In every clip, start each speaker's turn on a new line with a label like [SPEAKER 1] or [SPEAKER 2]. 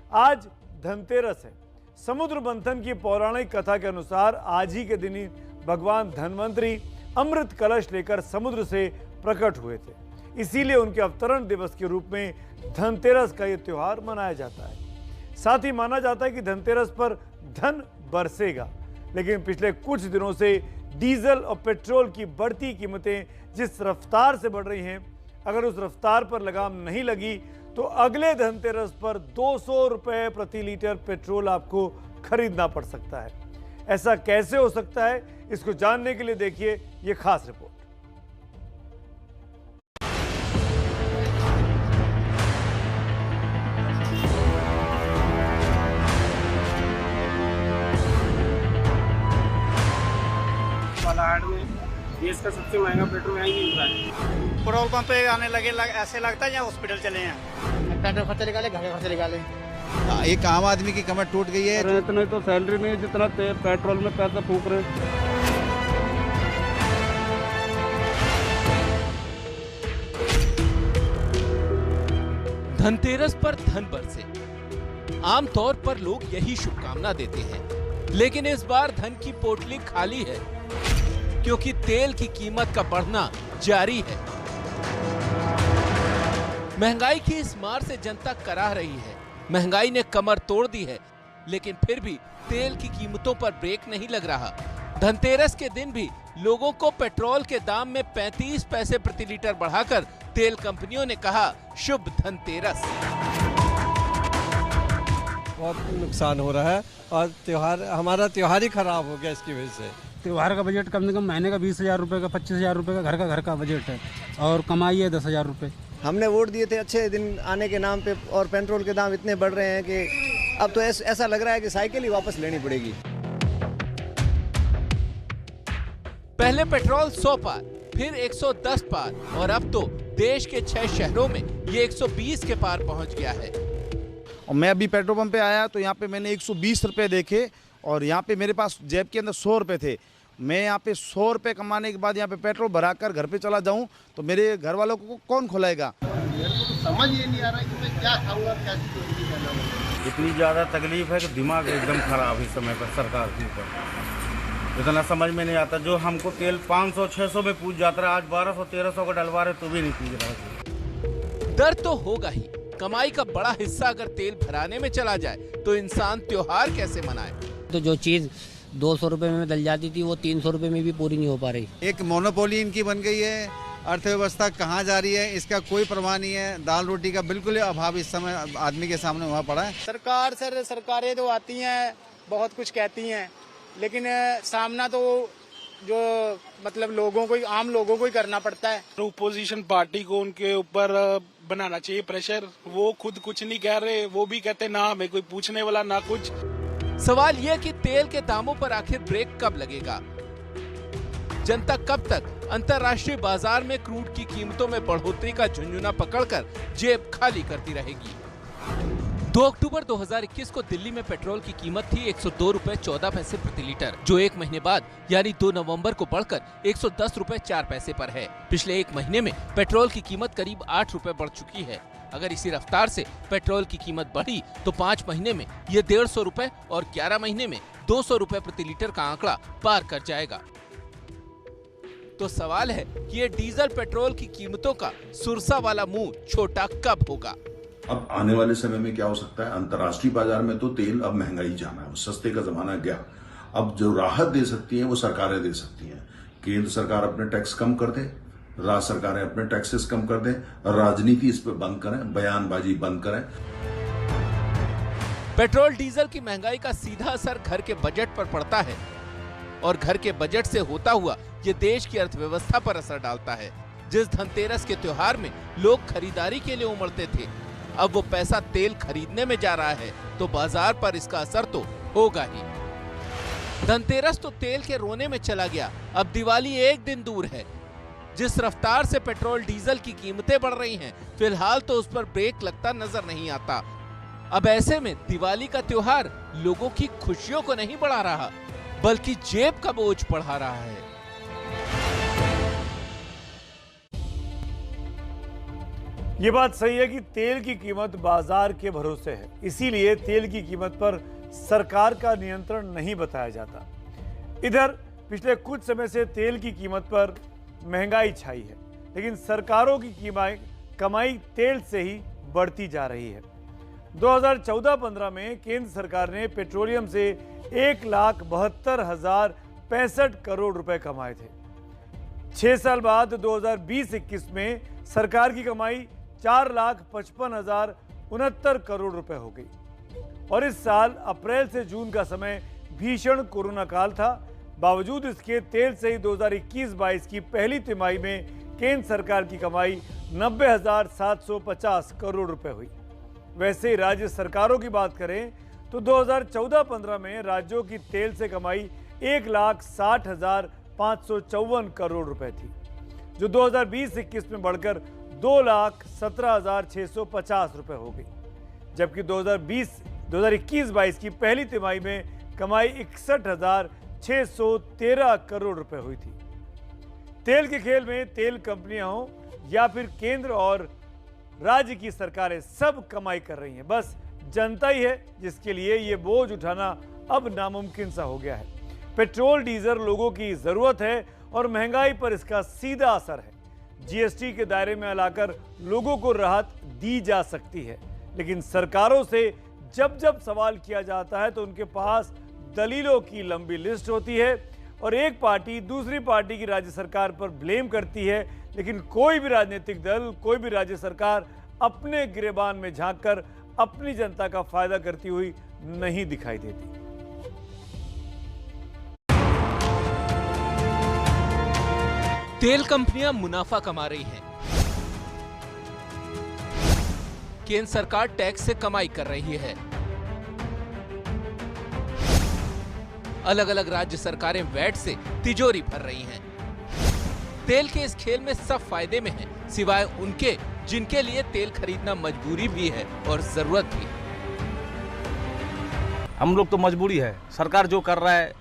[SPEAKER 1] आज धनतेरस है। समुद्र मंथन की पौराणिक कथा के अनुसार आज ही के दिन ही भगवान धन्वंतरी अमृत कलश लेकर समुद्र से प्रकट हुए थे। इसीलिए उनके अवतरण दिवस के रूप में धनतेरस का यह त्योहार मनाया जाता है। साथ ही माना जाता है कि धनतेरस पर धन बरसेगा। लेकिन पिछले कुछ दिनों से डीजल और पेट्रोल की बढ़ती कीमतें जिस रफ्तार से बढ़ रही हैं, अगर उस रफ्तार पर लगाम नहीं लगी तो अगले धनतेरस पर 200 रुपए प्रति लीटर पेट्रोल आपको खरीदना पड़ सकता है। ऐसा कैसे हो सकता है, इसको जानने के लिए देखिए ये खास रिपोर्ट।
[SPEAKER 2] बालाहाट में देश का सबसे महंगा पेट्रोल यहीं मिल रहा है।
[SPEAKER 3] पेट्रोल पंप पे आने लगे ऐसे लगता है जहाँ हॉस्पिटल चले हैं। पेट्रोल खर्चे निकाले, घर के खर्चे निकाले।
[SPEAKER 4] एक आम आदमी की कमर टूट गई है।
[SPEAKER 2] इतना तो सैलरी नहीं है जितना पेट्रोल में पैसा फूक रहे हैं।
[SPEAKER 5] धनतेरस पर धन बरसे, आमतौर पर लोग यही शुभकामना देते हैं, लेकिन इस बार धन की पोटली खाली है, क्योंकि तेल की कीमत का बढ़ना जारी है। महंगाई की इस मार से जनता कराह रही है। महंगाई ने कमर तोड़ दी है, लेकिन फिर भी तेल की कीमतों पर ब्रेक नहीं लग रहा। धनतेरस के दिन भी लोगों को पेट्रोल के दाम में 35 पैसे प्रति लीटर बढ़ाकर तेल कंपनियों ने कहा शुभ धनतेरस।
[SPEAKER 6] बहुत नुकसान हो रहा है और हमारा त्योहार ही खराब हो गया इसकी वजह से।
[SPEAKER 7] त्योहार का बजट कम से कम महीने का 20,000 रुपये का, 25,000 रुपये का घर का बजट है और कमाई है 10,000 रुपये।
[SPEAKER 8] हमने वोट दिए थे अच्छे दिन आने के नाम पे और पेट्रोल के दाम इतने बढ़ रहे हैं कि अब तो ऐसा लग रहा है कि साइकिल ही वापस लेनी पड़ेगी।
[SPEAKER 5] पहले पेट्रोल 100 पार, फिर 110 पार और अब तो देश के 6 शहरों में ये 120 के पार पहुंच गया है।
[SPEAKER 4] और मैं अभी पेट्रोल पंप पे आया तो यहाँ पे मैंने 120 रुपए देखे और यहाँ पे मेरे पास जेब के अंदर 100 रुपए थे। मैं यहाँ पे 100 रुपए कमाने के बाद यहाँ पे पेट्रोल भराकर घर पे चला जाऊँ तो मेरे घर वालों को कौन खुलाएगा?
[SPEAKER 9] समझ ये नहीं आ रहा कि मैं क्या खाऊंगा, कैसी जिंदगी बनाऊंगा।
[SPEAKER 10] इतनी ज़्यादा तकलीफ है कि दिमाग एकदम खराब इस समय पर सरकार के ऊपर। इतना समझ में नहीं आता। जो हमको तेल 500-600 में पूछ जाता है, आज 1200-1300 का डलवा रहे तो भी नहीं पूछ रहा।
[SPEAKER 5] दर्द तो होगा ही। कमाई का बड़ा हिस्सा अगर तेल भराने में चला जाए तो इंसान त्योहार कैसे मनाए?
[SPEAKER 11] तो जो चीज 200 रुपए में डल जाती थी वो 300 रुपए में भी पूरी नहीं हो पा रही।
[SPEAKER 4] एक मोनोपोली इनकी बन गई है। अर्थव्यवस्था कहाँ जा रही है इसका कोई परवाह नहीं है। दाल रोटी का बिल्कुल अभाव इस समय आदमी के सामने हुआ पड़ा है।
[SPEAKER 3] सरकारें तो आती हैं, बहुत कुछ कहती हैं, लेकिन सामना तो जो मतलब आम लोगों को ही करना पड़ता है।
[SPEAKER 2] ओपोजिशन पार्टी को उनके ऊपर बनाना चाहिए प्रेशर। वो खुद कुछ नहीं कह रहे, वो भी कहते ना हमें कोई पूछने वाला ना कुछ।
[SPEAKER 5] सवाल यह कि तेल के दामों पर आखिर ब्रेक कब लगेगा? जनता कब तक अंतर्राष्ट्रीय बाजार में क्रूड की कीमतों में बढ़ोतरी का झुंझुना पकड़कर जेब खाली करती रहेगी? 2 अक्टूबर 2021 को दिल्ली में पेट्रोल की कीमत थी 102 रुपए 14 पैसे प्रति लीटर, जो एक महीने बाद यानी 2 नवंबर को बढ़कर 110 रुपए 4 पैसे पर है। पिछले एक महीने में पेट्रोल की कीमत करीब 8 रुपए बढ़ चुकी है। अगर इसी रफ्तार से पेट्रोल की कीमत बढ़ी तो 5 महीने में ये 150 रुपए और 11 महीने में 200 रुपए प्रति लीटर का आंकड़ा पार कर जाएगा। तो सवाल है कि ये डीजल पेट्रोल की कीमतों का सुरसा वाला मुंह छोटा कब होगा?
[SPEAKER 12] अब आने वाले समय में क्या हो सकता है? अंतर्राष्ट्रीय बाजार में तो तेल अब महंगा ही जाना है, सस्ते का जमाना गया। अब जो राहत दे सकती है वो सरकारें दे सकती हैं। केंद्र सरकार अपने टैक्स कम कर दे, राज्य सरकारें अपने टैक्सेस कम कर दें, राजनीति इस पर बंद करें, बयानबाजी बंद करें।
[SPEAKER 5] पेट्रोल डीजल की महंगाई का सीधा असर घर के बजट पर पड़ता है और घर के बजट से होता हुआ ये देश की अर्थव्यवस्था पर असर डालता है। जिस धनतेरस के त्योहार में लोग खरीदारी के लिए उमड़ते थे, अब वो पैसा तेल खरीदने में जा रहा है तो बाजार पर इसका असर तो होगा ही। धनतेरस तो तेल के रोने में चला गया, अब दिवाली एक दिन दूर है। जिस रफ्तार से पेट्रोल डीजल की कीमतें बढ़ रही हैं, फिलहाल तो उस पर ब्रेक लगता नजर नहीं आता। अब ऐसे में दिवाली का त्योहार लोगों की खुशियों को नहीं बढ़ा रहा, बल्कि जेब का बोझ बढ़ा रहा है।
[SPEAKER 1] ये बात सही है कि तेल की कीमत बाजार के भरोसे है, इसीलिए तेल की कीमत पर सरकार का नियंत्रण नहीं बताया जाता। इधर पिछले कुछ समय से तेल की कीमत पर महंगाई छाई है, लेकिन सरकारों की कमाई तेल से ही बढ़ती जा रही है। 2014-15 में केंद्र सरकार ने पेट्रोलियम से 1,72,065 करोड़ रुपए कमाए थे। 6 साल बाद 2020-21 में सरकार की कमाई 4,55,069 करोड़ रुपए हो गई। और इस साल अप्रैल से जून का समय भीषण कोरोना काल था। बावजूद इसके तेल से ही 2021-22 की पहली तिमाही में केंद्र सरकार की कमाई 90,750 करोड़ रुपए हुई। वैसे ही राज्य सरकारों की बात करें तो 2014-15 में राज्यों की तेल से कमाई 1,60,554 करोड़ रुपए थी, जो 2020-21 में बढ़कर 2,17,650 रुपए हो गई। जबकि 2021-22 की पहली तिमाही में कमाई 61,613 करोड़ रुपए हुई थी। तेल के खेल में तेल कंपनियां हो या फिर केंद्र और राज्य की सरकारें सब कमाई कर रही हैं। बस जनता ही है जिसके लिए ये बोझ उठाना अब नामुमकिन सा हो गया है। पेट्रोल डीजल लोगों की जरूरत है और महंगाई पर इसका सीधा असर है। जीएसटी के दायरे में लाकर लोगों को राहत दी जा सकती है, लेकिन सरकारों से जब जब सवाल किया जाता है तो उनके पास दलीलों की लंबी लिस्ट होती है और एक पार्टी दूसरी पार्टी की राज्य सरकार पर ब्लेम करती है, लेकिन कोई भी राजनीतिक दल, कोई भी राज्य सरकार अपने गिरेबान में झांककर अपनी जनता का फायदा करती हुई नहीं दिखाई देती।
[SPEAKER 5] तेल कंपनियां मुनाफा कमा रही हैं। केंद्र सरकार टैक्स से कमाई कर रही है। अलग अलग राज्य सरकारें वैट से तिजोरी भर रही हैं। तेल के इस खेल में सब फायदे में हैं, सिवाय उनके जिनके लिए तेल खरीदना मजबूरी भी है और जरूरत भी।
[SPEAKER 13] हम लोग तो मजबूरी है, सरकार जो कर रहा है,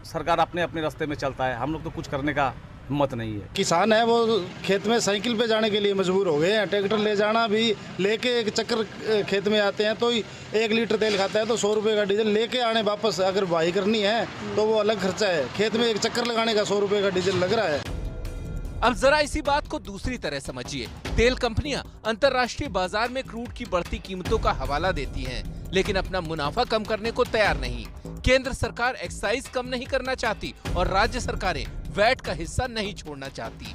[SPEAKER 13] सरकार अपने अपने रास्ते में चलता है, हम लोग तो कुछ करने का हिम्मत नहीं है।
[SPEAKER 14] किसान है वो खेत में साइकिल पे जाने के लिए मजबूर हो गए हैं। ट्रैक्टर ले जाना भी, लेके एक चक्कर खेत में आते हैं तो 1 लीटर तेल खाता है तो 100 रुपये का डीजल लेके आने वापस अगर भाई करनी है तो वो अलग खर्चा है। खेत में एक चक्कर लगाने का 100 रुपये का डीजल लग रहा है।
[SPEAKER 5] अब जरा इसी बात को दूसरी तरह समझिए। तेल कंपनियां अंतर्राष्ट्रीय बाजार में क्रूड की बढ़ती कीमतों का हवाला देती हैं, लेकिन अपना मुनाफा कम करने को तैयार नहीं। केंद्र सरकार एक्साइज कम नहीं करना चाहती और राज्य सरकारें वैट का हिस्सा नहीं छोड़ना चाहती।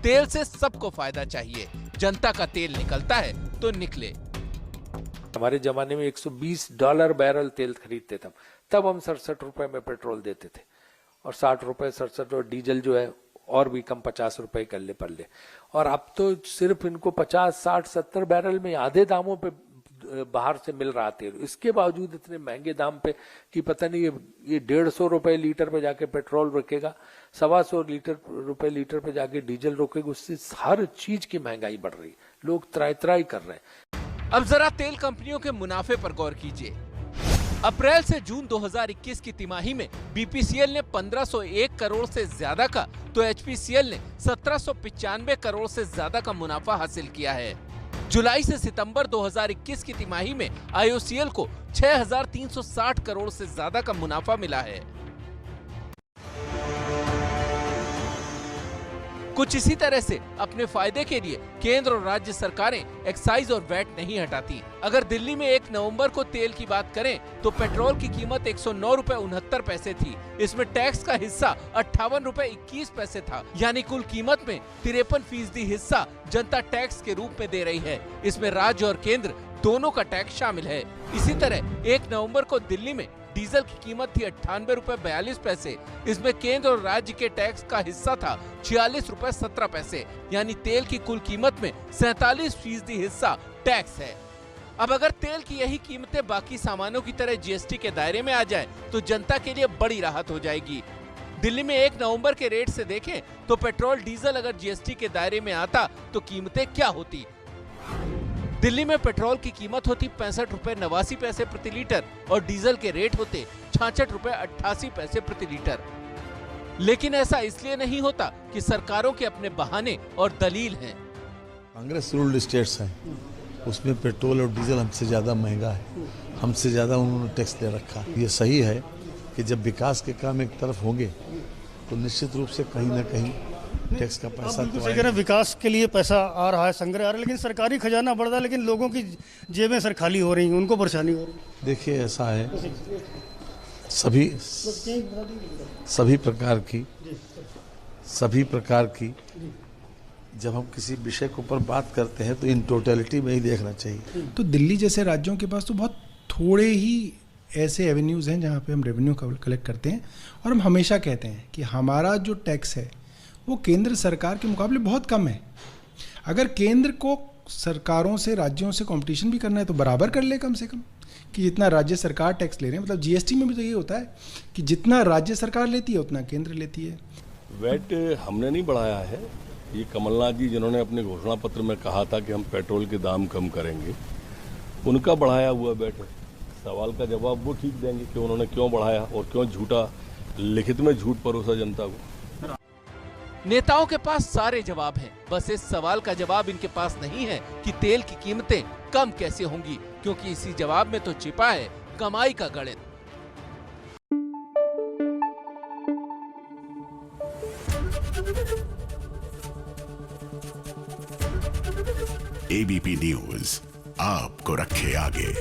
[SPEAKER 5] तेल से सबको फायदा चाहिए। जनता का तेल निकलता है तो निकले।
[SPEAKER 15] हमारे जमाने में $120 बैरल तेल खरीदते थे, तब हम 67 रुपए में पेट्रोल देते थे और 60 रुपए 67 और डीजल जो है और भी कम 50 रुपए कर ले पर ले। और अब तो सिर्फ इनको 50, 60, 70 बैरल में आधे दामों पे बाहर से मिल रहा तेल। इसके बावजूद इतने महंगे दाम पे कि पता नहीं ये 150 रुपए लीटर पे जाके पेट्रोल रुकेगा, 125 रुपए लीटर पे जाके डीजल रुकेगा। उससे हर चीज की महंगाई बढ़ रही है, लोग त्राई कर रहे हैं।
[SPEAKER 5] अब जरा तेल कंपनियों के मुनाफे पर गौर कीजिए। अप्रैल से जून 2021 की तिमाही में बीपीसीएल ने 1501 करोड़ से ज्यादा का, तो एचपीसीएल ने 1795 करोड़ से ज्यादा का मुनाफा हासिल किया है। जुलाई से सितंबर 2021 की तिमाही में आईओसीएल को 6360 करोड़ से ज्यादा का मुनाफा मिला है। कुछ इसी तरह से अपने फायदे के लिए केंद्र और राज्य सरकारें एक्साइज और वैट नहीं हटाती। अगर दिल्ली में 1 नवंबर को तेल की बात करें तो पेट्रोल की कीमत 109 रुपए 69 पैसे थी। इसमें टैक्स का हिस्सा 58 रुपए 21 पैसे था, यानी कुल कीमत में 53% हिस्सा जनता टैक्स के रूप में दे रही है। इसमें राज्य और केंद्र दोनों का टैक्स शामिल है। इसी तरह 1 नवंबर को दिल्ली में डीजल की कीमत थी 98 रुपए 42 पैसे। इसमें केंद्र और राज्य के टैक्स का हिस्सा था 46 रुपए 17 पैसे, यानी तेल की कुल कीमत में 47% हिस्सा टैक्स है। अब अगर तेल की यही कीमतें बाकी सामानों की तरह जीएसटी के दायरे में आ जाए तो जनता के लिए बड़ी राहत हो जाएगी। दिल्ली में 1 नवंबर के रेट से देखें तो पेट्रोल डीजल अगर जीएसटी के दायरे में आता तो कीमतें क्या होती। दिल्ली में पेट्रोल की कीमत होती 65 रुपए 89 पैसे प्रति लीटर और डीजल के रेट होते 66 रुपए 88 पैसे प्रति लीटर। लेकिन ऐसा इसलिए नहीं होता कि सरकारों के अपने बहाने और दलील हैं।
[SPEAKER 16] कांग्रेस रूल्ड स्टेट्स हैं, उसमें पेट्रोल और डीजल हमसे ज़्यादा महंगा है, हमसे ज़्यादा उन्होंने टैक्स दे रखा। ये सही है कि जब विकास के काम एक तरफ होंगे तो निश्चित रूप से कहीं ना कहीं टैक्स का पैसा तो आएगा।
[SPEAKER 17] विकास के लिए पैसा आ रहा है, संग्रह आ रहा है, लेकिन सरकारी खजाना बढ़ रहा है, लेकिन लोगों की जेबें सर खाली हो रही हैं, उनको परेशानी हो रही है।
[SPEAKER 16] देखिए ऐसा है, सभी प्रकार की जब हम किसी विषय के ऊपर बात करते हैं तो इन टोटलिटी में ही देखना चाहिए।
[SPEAKER 18] तो दिल्ली जैसे राज्यों के पास तो बहुत थोड़े ही ऐसे एवेन्यूज़ हैं जहाँ पे हम रेवेन्यू कलेक्ट करते हैं, और हम हमेशा कहते हैं कि हमारा जो टैक्स है वो केंद्र सरकार के मुकाबले बहुत कम है। अगर केंद्र को सरकारों से, राज्यों से कंपटीशन भी करना है तो बराबर कर ले कम से कम, कि जितना राज्य सरकार टैक्स ले रहे हैं, मतलब जीएसटी में भी तो ये होता है कि जितना राज्य सरकार लेती है उतना केंद्र लेती है।
[SPEAKER 19] वैट हमने नहीं बढ़ाया है, ये कमलनाथ जी जिन्होंने अपने घोषणा पत्र में कहा था कि हम पेट्रोल के दाम कम करेंगे, उनका बढ़ाया हुआ वैट है। सवाल का जवाब वो ठीक देंगे कि उन्होंने क्यों बढ़ाया और क्यों झूठा लिखित में झूठ परोसा जनता को।
[SPEAKER 5] नेताओं के पास सारे जवाब हैं, बस इस सवाल का जवाब इनके पास नहीं है कि तेल की कीमतें कम कैसे होंगी, क्योंकि इसी जवाब में तो छिपा है कमाई का गणित।
[SPEAKER 20] एबीपी न्यूज आपको रखे आगे।